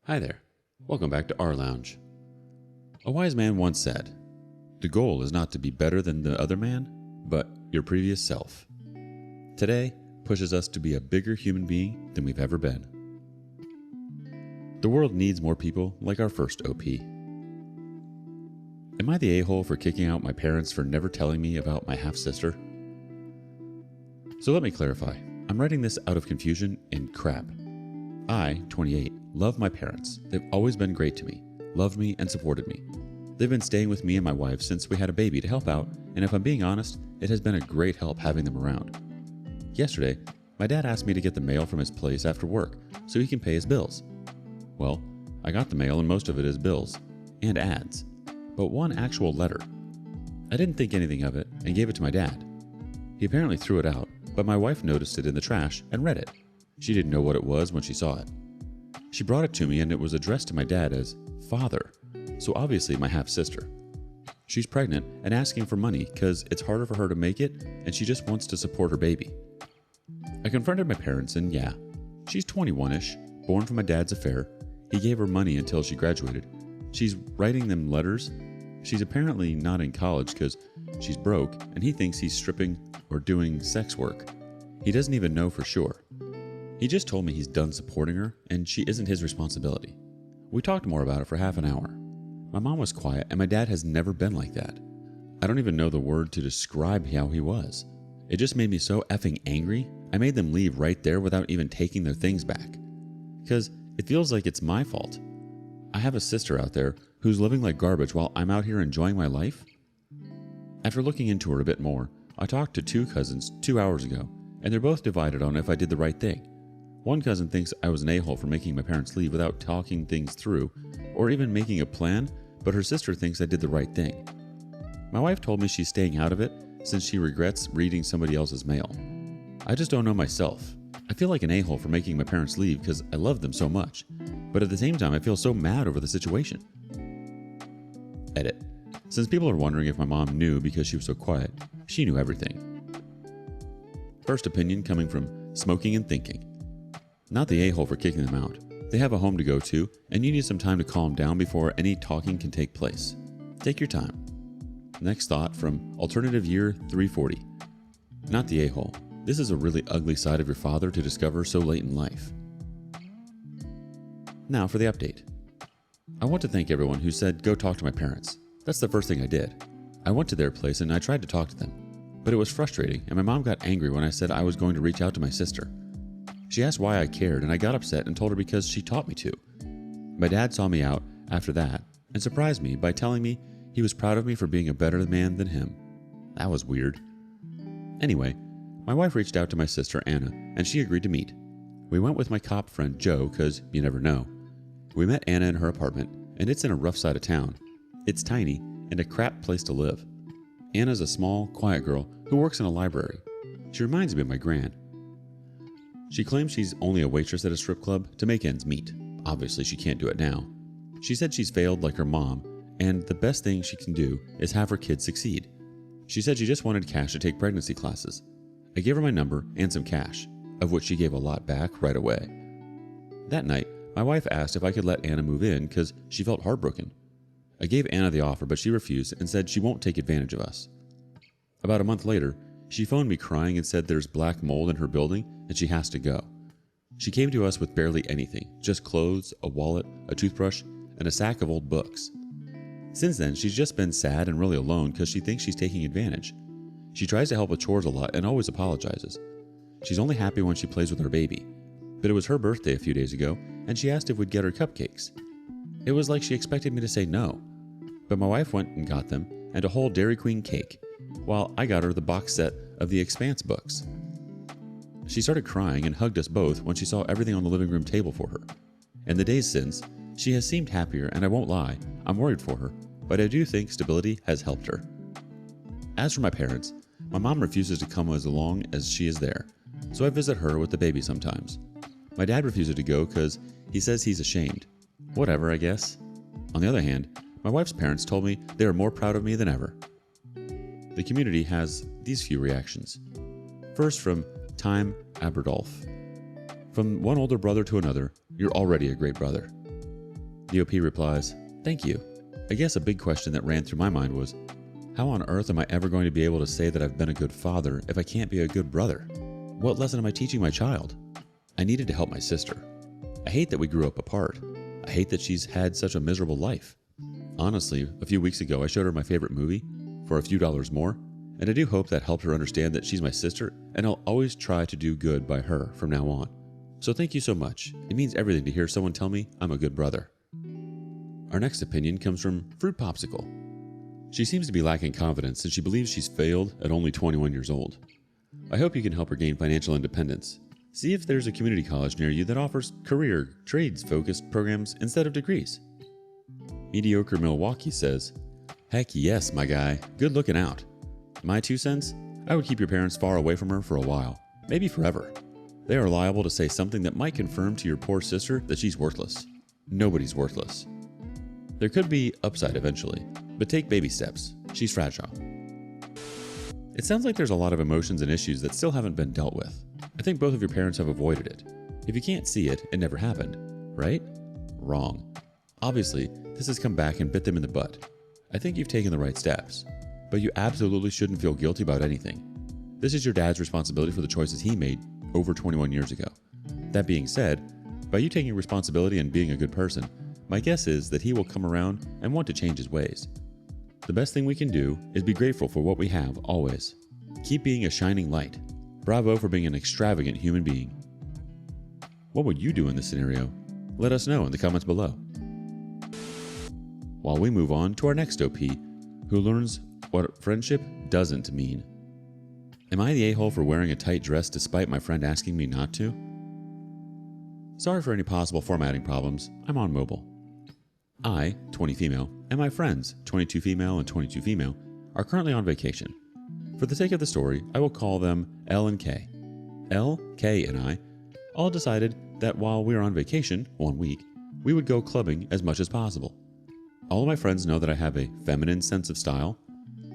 Hi there. Welcome back to rLounge. A wise man once said, "The goal is not to be better than the other man, but your previous self." Today pushes us to be a bigger human being than we've ever been. The world needs more people like our first OP. Am I the a-hole for kicking out my parents for never telling me about my half-sister? So let me clarify. I'm writing this out of confusion and crap. I, 28, love my parents. They've always been great to me, loved me, and supported me. They've been staying with me and my wife since we had a baby to help out, and if I'm being honest, it has been a great help having them around. Yesterday, my dad asked me to get the mail from his place after work so he can pay his bills. Well, I got the mail and most of it is bills and ads, but one actual letter. I didn't think anything of it and gave it to my dad. He apparently threw it out, but my wife noticed it in the trash and read it. She didn't know what it was when she saw it. She brought it to me and it was addressed to my dad as Father, so obviously my half-sister. She's pregnant and asking for money because it's harder for her to make it and she just wants to support her baby. I confronted my parents and yeah, she's 21-ish, born from my dad's affair. He gave her money until she graduated. She's writing them letters. She's apparently not in college because she's broke and he thinks he's stripping or doing sex work. He doesn't even know for sure. He just told me he's done supporting her and she isn't his responsibility. We talked more about it for half an hour. My mom was quiet and my dad has never been like that. I don't even know the word to describe how he was. It just made me so effing angry, I made them leave right there without even taking their things back. Because it feels like it's my fault. I have a sister out there who's living like garbage while I'm out here enjoying my life. After looking into her a bit more, I talked to two cousins 2 hours ago, and they're both divided on if I did the right thing. One cousin thinks I was an a-hole for making my parents leave without talking things through, or even making a plan, but her sister thinks I did the right thing. My wife told me she's staying out of it since she regrets reading somebody else's mail. I just don't know myself. I feel like an a-hole for making my parents leave because I love them so much, but at the same time I feel so mad over the situation. Edit. Since people are wondering if my mom knew because she was so quiet, she knew everything. First opinion coming from Smoking and Thinking. Not the a-hole for kicking them out. They have a home to go to, and you need some time to calm down before any talking can take place. Take your time. Next thought from Alternative Year 340. Not the a-hole. This is a really ugly side of your father to discover so late in life. Now for the update. I want to thank everyone who said go talk to my parents. That's the first thing I did. I went to their place and I tried to talk to them, but it was frustrating and my mom got angry when I said I was going to reach out to my sister. She asked why I cared and I got upset and told her because she taught me to. My dad saw me out after that and surprised me by telling me he was proud of me for being a better man than him. That was weird. Anyway, my wife reached out to my sister Anna and she agreed to meet. We went with my cop friend Joe because you never know. We met Anna in her apartment and it's in a rough side of town. It's tiny and a crap place to live. Anna's a small, quiet girl who works in a library. She reminds me of my gran. She claims she's only a waitress at a strip club to make ends meet. Obviously, she can't do it now. She said she's failed like her mom, and the best thing she can do is have her kids succeed. She said she just wanted cash to take pregnancy classes. I gave her my number and some cash, of which she gave a lot back right away. That night, my wife asked if I could let Anna move in because she felt heartbroken. I gave Anna the offer, but she refused and said she won't take advantage of us. About a month later, she phoned me crying and said there's black mold in her building and she has to go. She came to us with barely anything, just clothes, a wallet, a toothbrush, and a sack of old books. Since then, she's just been sad and really alone because she thinks she's taking advantage. She tries to help with chores a lot and always apologizes. She's only happy when she plays with her baby. But it was her birthday a few days ago and she asked if we'd get her cupcakes. It was like she expected me to say no. But my wife went and got them and a whole Dairy Queen cake, while I got her the box set of the Expanse books. She started crying and hugged us both when she saw everything on the living room table for her. In the days since, she has seemed happier and I won't lie, I'm worried for her, but I do think stability has helped her. As for my parents, my mom refuses to come as long as she is there, so I visit her with the baby sometimes. My dad refuses to go because he says he's ashamed. Whatever, I guess. On the other hand, my wife's parents told me they are more proud of me than ever. The community has these few reactions. First from Time Aberdolf. From one older brother to another, you're already a great brother. The OP replies, "Thank you. I guess a big question that ran through my mind was, how on earth am I ever going to be able to say that I've been a good father if I can't be a good brother? What lesson am I teaching my child? I needed to help my sister. I hate that we grew up apart. I hate that she's had such a miserable life. Honestly, a few weeks ago I showed her my favorite movie for a few dollars more, and I do hope that helped her understand that she's my sister and I'll always try to do good by her from now on. So thank you so much. It means everything to hear someone tell me I'm a good brother." Our next opinion comes from Fruit Popsicle. She seems to be lacking confidence and she believes she's failed at only 21 years old. I hope you can help her gain financial independence. See if there's a community college near you that offers career, trades-focused programs instead of degrees. Mediocre Milwaukee says, "Heck yes, my guy. Good looking out. My 2 cents? I would keep your parents far away from her for a while, maybe forever. They are liable to say something that might confirm to your poor sister that she's worthless. Nobody's worthless. There could be upside eventually, but take baby steps. She's fragile." It sounds like there's a lot of emotions and issues that still haven't been dealt with. I think both of your parents have avoided it. If you can't see it, it never happened, right? Wrong. Obviously, this has come back and bit them in the butt. I think you've taken the right steps, but you absolutely shouldn't feel guilty about anything. This is your dad's responsibility for the choices he made over 21 years ago. That being said, by you taking responsibility and being a good person, my guess is that he will come around and want to change his ways. The best thing we can do is be grateful for what we have always. Keep being a shining light. Bravo for being an extravagant human being. What would you do in this scenario? Let us know in the comments below. While we move on to our next OP, who learns what friendship doesn't mean. Am I the a-hole for wearing a tight dress despite my friend asking me not to? Sorry for any possible formatting problems. I'm on mobile. I, 20 female, and my friends, 22 female and 22 female, are currently on vacation. For the sake of the story, I will call them L and K. L, K, and I all decided that while we were on vacation, 1 week, we would go clubbing as much as possible. All of my friends know that I have a feminine sense of style.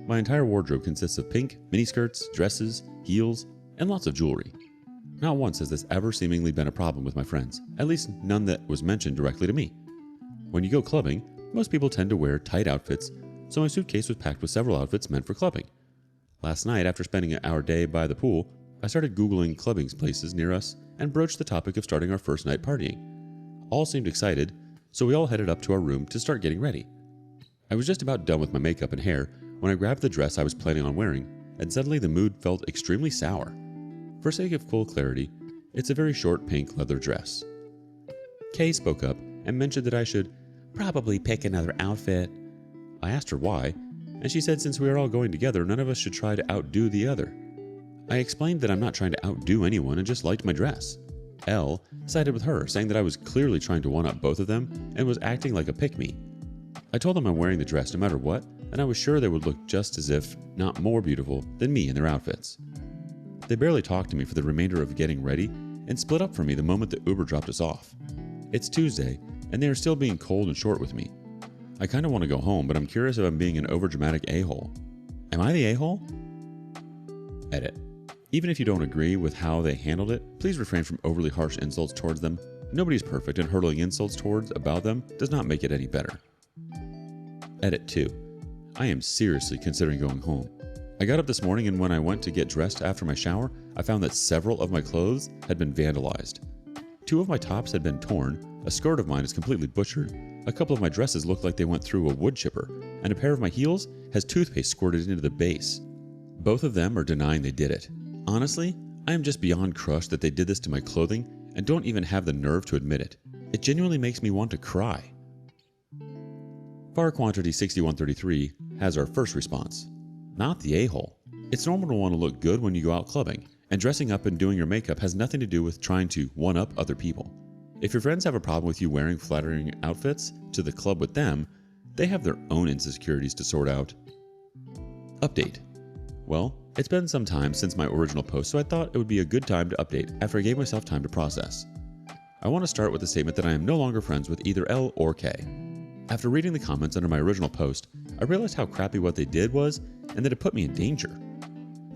My entire wardrobe consists of pink, miniskirts, dresses, heels, and lots of jewelry. Not once has this ever seemingly been a problem with my friends, at least none that was mentioned directly to me. When you go clubbing, most people tend to wear tight outfits, so my suitcase was packed with several outfits meant for clubbing. Last night, after spending our day by the pool, I started Googling clubbing places near us and broached the topic of starting our first night partying. All seemed excited, so we all headed up to our room to start getting ready. I was just about done with my makeup and hair when I grabbed the dress I was planning on wearing, and suddenly the mood felt extremely sour. For sake of full clarity, it's a very short pink leather dress. Kay spoke up and mentioned that I should probably pick another outfit. I asked her why, and she said since we are all going together, none of us should try to outdo the other. I explained that I'm not trying to outdo anyone and just liked my dress. Elle sided with her, saying that I was clearly trying to one-up both of them and was acting like a pick-me. I told them I'm wearing the dress no matter what, and I was sure they would look just as if not more beautiful than me in their outfits. They barely talked to me for the remainder of getting ready and split up from me the moment the Uber dropped us off. It's Tuesday, and they are still being cold and short with me. I kind of want to go home, but I'm curious if I'm being an overdramatic a-hole. Am I the a-hole? Edit. Even if you don't agree with how they handled it, please refrain from overly harsh insults towards them. Nobody's perfect, and hurling insults about them does not make it any better. Edit 2. I am seriously considering going home. I got up this morning, and when I went to get dressed after my shower, I found that several of my clothes had been vandalized. 2 of my tops had been torn, a skirt of mine is completely butchered, a couple of my dresses look like they went through a wood chipper, and a pair of my heels has toothpaste squirted into the base. Both of them are denying they did it. Honestly, I am just beyond crushed that they did this to my clothing and don't even have the nerve to admit it. It genuinely makes me want to cry. Far Quantity 6133 has our first response. Not the a-hole. It's normal to want to look good when you go out clubbing, and dressing up and doing your makeup has nothing to do with trying to one-up other people. If your friends have a problem with you wearing flattering outfits to the club with them, they have their own insecurities to sort out. Update. Well, it's been some time since my original post, so I thought it would be a good time to update after I gave myself time to process. I want to start with the statement that I am no longer friends with either L or K. After reading the comments under my original post, I realized how crappy what they did was and that it put me in danger.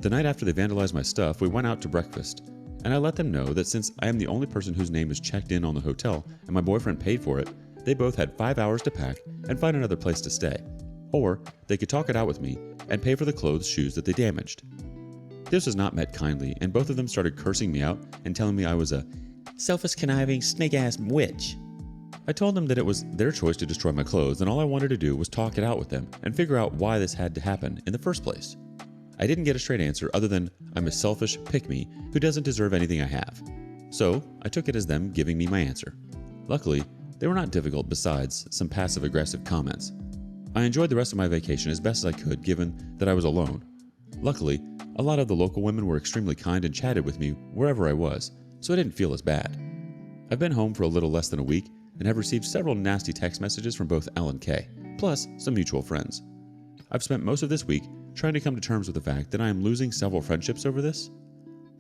The night after they vandalized my stuff, we went out to breakfast, and I let them know that since I am the only person whose name is checked in on the hotel and my boyfriend paid for it, they both had 5 hours to pack and find another place to stay, or they could talk it out with me and pay for the clothes shoes that they damaged. This was not met kindly, and both of them started cursing me out and telling me I was a selfish, conniving, snake-ass witch. I told them that it was their choice to destroy my clothes, and all I wanted to do was talk it out with them and figure out why this had to happen in the first place. I didn't get a straight answer other than I'm a selfish pick-me who doesn't deserve anything I have. So I took it as them giving me my answer. Luckily, they were not difficult besides some passive-aggressive comments. I enjoyed the rest of my vacation as best as I could given that I was alone. Luckily, a lot of the local women were extremely kind and chatted with me wherever I was, so I didn't feel as bad. I've been home for a little less than a week and have received several nasty text messages from both L and K, plus some mutual friends. I've spent most of this week trying to come to terms with the fact that I am losing several friendships over this.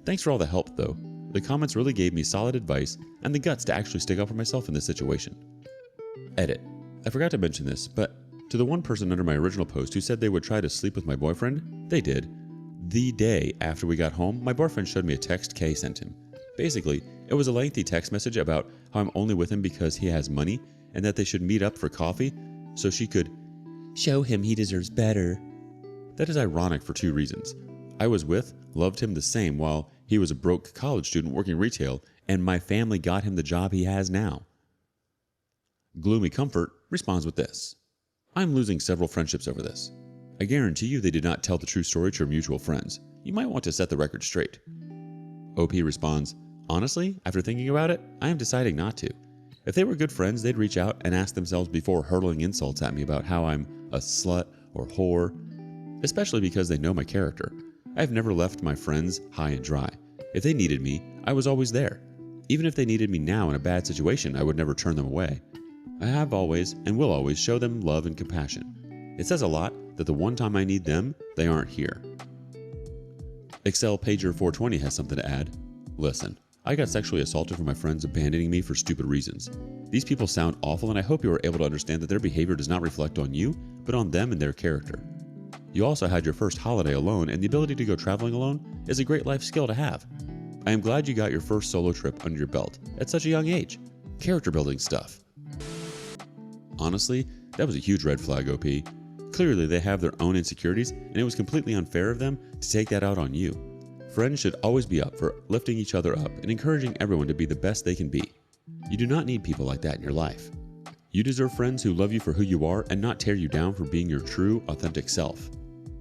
Thanks for all the help, though. The comments really gave me solid advice and the guts to actually stick up for myself in this situation. Edit. I forgot to mention this, but to the one person under my original post who said they would try to sleep with my boyfriend, they did. The day after we got home, my boyfriend showed me a text Kay sent him. Basically, it was a lengthy text message about how I'm only with him because he has money and that they should meet up for coffee so she could show him he deserves better. That is ironic for two reasons. I was loved him the same while he was a broke college student working retail, and my family got him the job he has now. Gloomy Comfort responds with this. I'm losing several friendships over this. I guarantee you they did not tell the true story to your mutual friends. You might want to set the record straight. OP responds, honestly, after thinking about it, I am deciding not to. If they were good friends, they'd reach out and ask themselves before hurling insults at me about how I'm a slut or whore, especially because they know my character. I have never left my friends high and dry. If they needed me, I was always there. Even if they needed me now in a bad situation, I would never turn them away. I have always and will always show them love and compassion. It says a lot that the one time I need them, they aren't here. Excel Pager 420 has something to add. Listen, I got sexually assaulted from my friends abandoning me for stupid reasons. These people sound awful, and I hope you are able to understand that their behavior does not reflect on you, but on them and their character. You also had your first holiday alone, and the ability to go traveling alone is a great life skill to have. I am glad you got your first solo trip under your belt at such a young age. Character building stuff. Honestly, that was a huge red flag, OP. Clearly, they have their own insecurities, and it was completely unfair of them to take that out on you. Friends should always be up for lifting each other up and encouraging everyone to be the best they can be. You do not need people like that in your life. You deserve friends who love you for who you are and not tear you down for being your true, authentic self.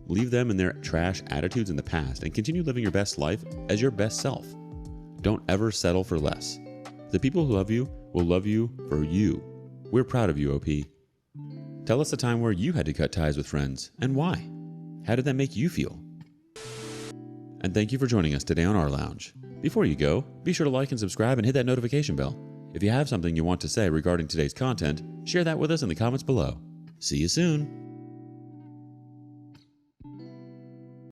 Leave them and their trash attitudes in the past and continue living your best life as your best self. Don't ever settle for less. The people who love you will love you for you. We're proud of you, OP. Tell us a time where you had to cut ties with friends and why. How did that make you feel? And thank you for joining us today on rLounge. Before you go, be sure to like and subscribe and hit that notification bell. If you have something you want to say regarding today's content, share that with us in the comments below. See you soon.